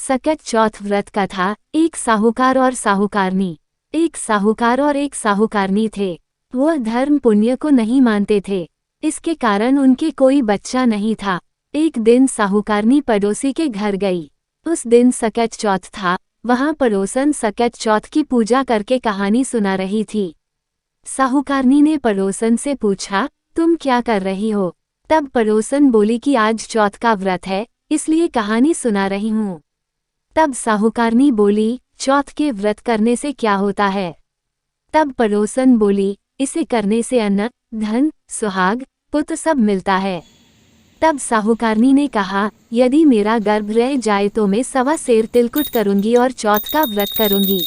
सकट चौथ व्रत कथा। एक साहूकार और साहूकारनी। एक साहूकार और एक साहूकारनी थे। वह धर्म पुण्य को नहीं मानते थे, इसके कारण उनके कोई बच्चा नहीं था। एक दिन साहूकारनी पड़ोसी के घर गई। उस दिन सकट चौथ था। वहां पड़ोसन सकट चौथ की पूजा करके कहानी सुना रही थी। साहूकारनी ने पड़ोसन से पूछा, तुम क्या कर रही हो? तब पड़ोसन बोली कि आज चौथ का व्रत है, इसलिए कहानी सुना रही हूँ। तब साहूकारनी बोली, चौथ के व्रत करने से क्या होता है? तब पड़ोसन बोली, इसे करने से अन्न, धन, सुहाग, पुत्र सब मिलता है। तब साहूकारनी ने कहा, यदि मेरा गर्भ रह जाए तो मैं 1.25 सेर तिलकुट करूंगी और चौथ का व्रत करूंगी।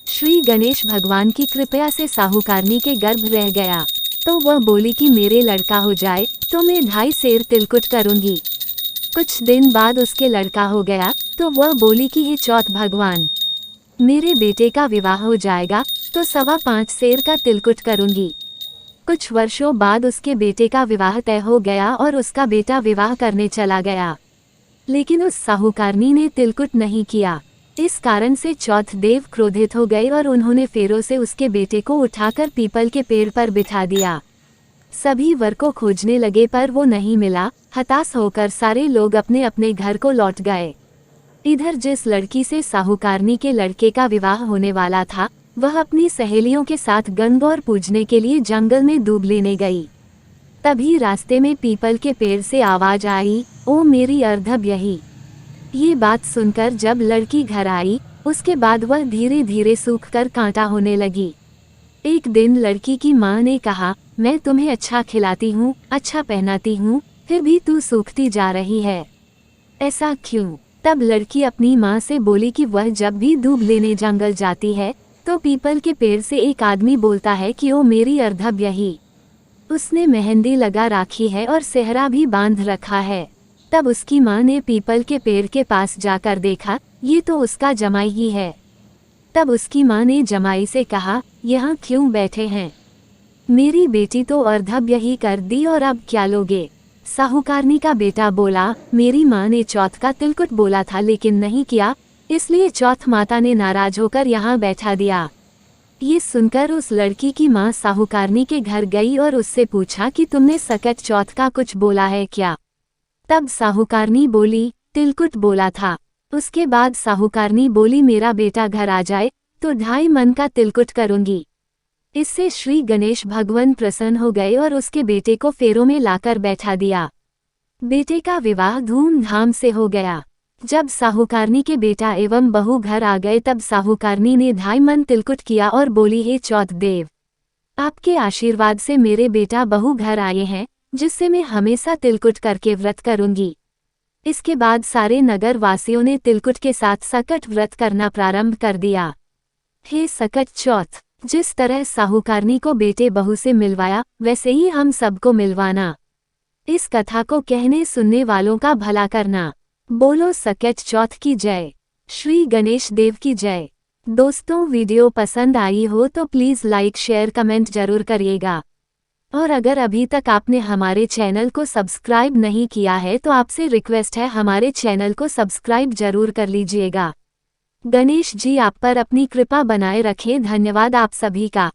श्री गणेश भगवान की कृपया से साहूकारनी के गर्भ रह गया, तो वह बोली कि मेरे लड़का हो जाए तो मैं 2.5 सेर तिलकुट करूंगी। कुछ दिन बाद उसके लड़का हो गया, तो वह बोली कि हे चौथ भगवान, मेरे बेटे का विवाह हो जाएगा तो 5.25 सेर का तिलकुट करूंगी। कुछ वर्षों बाद उसके बेटे का विवाह तय हो गया और उसका बेटा विवाह करने चला गया, लेकिन उस साहूकारनी ने तिलकुट नहीं किया। इस कारण से चौथ देव क्रोधित हो गए और उन्होंने फेरों से उसके बेटे को उठाकर पीपल के पेड़ पर बिठा दिया। सभी वर को खोजने लगे पर वो नहीं मिला। हताश होकर सारे लोग अपने अपने घर को लौट गए। इधर जिस लड़की से साहूकारनी के लड़के का विवाह होने वाला था, वह अपनी सहेलियों के साथ गणगौर पूजने के लिए जंगल में डूब लेने गई। तभी रास्ते में पीपल के पेड़ से आवाज आई, ओ मेरी अर्धब यही। ये बात सुनकर जब लड़की घर आई, उसके बाद वह धीरे धीरे सूखकर कांटा होने लगी। एक दिन लड़की की माँ ने कहा, मैं तुम्हें अच्छा खिलाती हूँ, अच्छा पहनाती हूँ, फिर भी तू सूखती जा रही है, ऐसा क्यों? तब लड़की अपनी माँ से बोली कि वह जब भी दूब लेने जंगल जाती है तो पीपल के पेड़ से एक आदमी बोलता है कि ओ मेरी अर्धब यही। उसने मेहंदी लगा राखी है और सेहरा भी बांध रखा है। तब उसकी माँ ने पीपल के पेड़ के पास जाकर देखा, ये तो उसका जमाई ही है। तब उसकी माँ ने जमाई से कहा, यहाँ क्यों बैठे हैं? मेरी बेटी तो अर्धब यही कर दी और अब क्या लोगे? साहूकारनी का बेटा बोला, मेरी माँ ने चौथ का तिलकुट बोला था लेकिन नहीं किया, इसलिए चौथ माता ने नाराज होकर यहाँ बैठा दिया। ये सुनकर उस लड़की की माँ साहूकारनी के घर गई और उससे पूछा कि तुमने सकट चौथ का कुछ बोला है क्या? तब साहूकारनी बोली, तिलकुट बोला था। उसके बाद साहूकारनी बोली, मेरा बेटा घर आ जाए तो 2.5 मन का तिलकुट करूंगी। इससे श्री गणेश भगवान प्रसन्न हो गए और उसके बेटे को फेरों में लाकर बैठा दिया। बेटे का विवाह धूमधाम से हो गया। जब साहूकारनी के बेटा एवं बहू घर आ गए तब साहूकारनी ने 2.5 मन तिलकुट किया और बोली, हे चौथ देव, आपके आशीर्वाद से मेरे बेटा बहू घर आए हैं, जिससे मैं हमेशा तिलकुट करके व्रत करूंगी। इसके बाद सारे नगर वासियों ने तिलकुट के साथ सकट व्रत करना प्रारंभ कर दिया। हे सकट चौथ, जिस तरह साहूकारनी को बेटे बहू से मिलवाया, वैसे ही हम सबको मिलवाना। इस कथा को कहने सुनने वालों का भला करना। बोलो सकट चौथ की जय। श्री गणेश देव की जय। दोस्तों, वीडियो पसंद आई हो तो प्लीज़ लाइक शेयर कमेंट जरूर करिएगा। और अगर अभी तक आपने हमारे चैनल को सब्सक्राइब नहीं किया है तो आपसे रिक्वेस्ट है, हमारे चैनल को सब्सक्राइब जरूर कर लीजिएगा। गणेश जी आप पर अपनी कृपा बनाए रखें। धन्यवाद आप सभी का।